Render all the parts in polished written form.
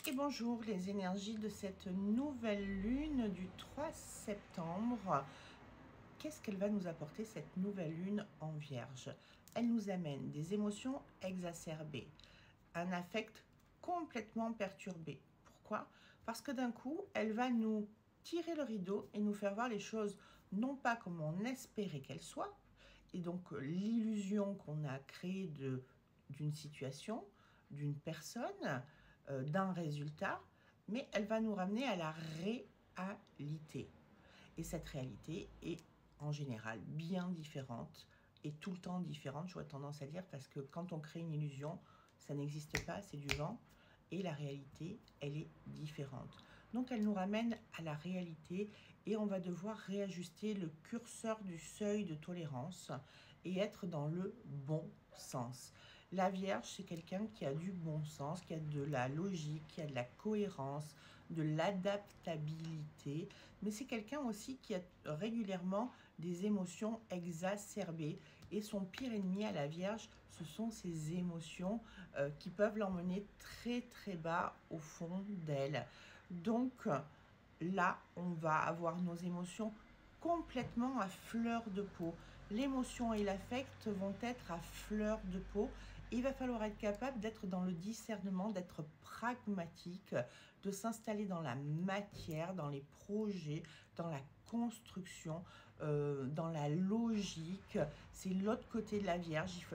Et bonjour, les énergies de cette nouvelle lune du 3 septembre. Qu'est-ce qu'elle va nous apporter, cette nouvelle lune en Vierge? Elle nous amène des émotions exacerbées, un affect complètement perturbé. Pourquoi? Parce que d'un coup, elle va nous tirer le rideau et nous faire voir les choses non pas comme on espérait qu'elles soient, et donc l'illusion qu'on a créée d'une situation, d'une personne, d'un résultat, mais elle va nous ramener à la réalité. Et cette réalité est en général bien différente et tout le temps différente, j'aurais tendance à dire, parce que quand on crée une illusion, ça n'existe pas, c'est du vent, et la réalité, elle est différente. Donc elle nous ramène à la réalité et on va devoir réajuster le curseur du seuil de tolérance et être dans le bon sens. La Vierge, c'est quelqu'un qui a du bon sens, qui a de la logique, qui a de la cohérence, de l'adaptabilité, mais c'est quelqu'un aussi qui a régulièrement des émotions exacerbées. Et son pire ennemi à la Vierge, ce sont ses émotions qui peuvent l'emmener très très bas au fond d'elle. Donc là, on va avoir nos émotions complètement à fleur de peau. L'émotion et l'affect vont être à fleur de peau. Il va falloir être capable d'être dans le discernement, d'être pragmatique, de s'installer dans la matière, dans les projets, dans la construction, dans la logique. C'est l'autre côté de la Vierge.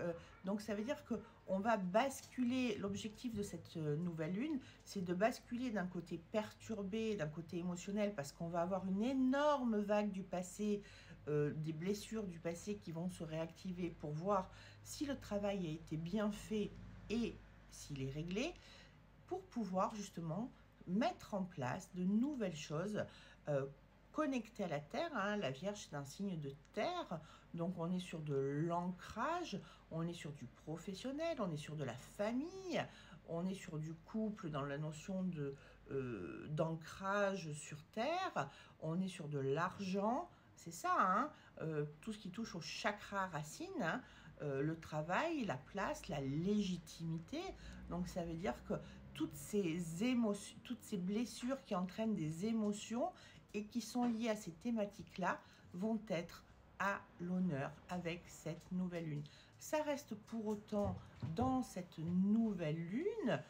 Donc ça veut dire qu'on va basculer, l'objectif de cette nouvelle lune, c'est de basculer d'un côté perturbé, d'un côté émotionnel, parce qu'on va avoir une énorme vague du passé, des blessures du passé qui vont se réactiver pour voir si le travail a été bien fait et s'il est réglé, pour pouvoir justement mettre en place de nouvelles choses connectées à la Terre. La Vierge, c'est un signe de Terre, donc on est sur de l'ancrage, on est sur du professionnel, on est sur de la famille, on est sur du couple dans la notion d'ancrage sur Terre, on est sur de l'argent, c'est ça, tout ce qui touche au chakra racine, le travail, la place, la légitimité. Donc ça veut dire que toutes ces émotions, toutes ces blessures qui entraînent des émotions et qui sont liées à ces thématiques-là vont être à l'honneur avec cette nouvelle lune. Ça reste pour autant dans cette nouvelle lune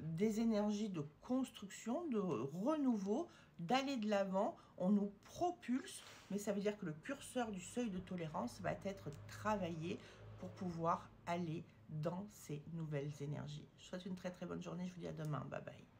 des énergies de construction, de renouveau, d'aller de l'avant. On nous propulse, mais ça veut dire que le curseur du seuil de tolérance va être travaillé pour pouvoir aller dans ces nouvelles énergies. Je vous souhaite une très très bonne journée, je vous dis à demain, bye bye.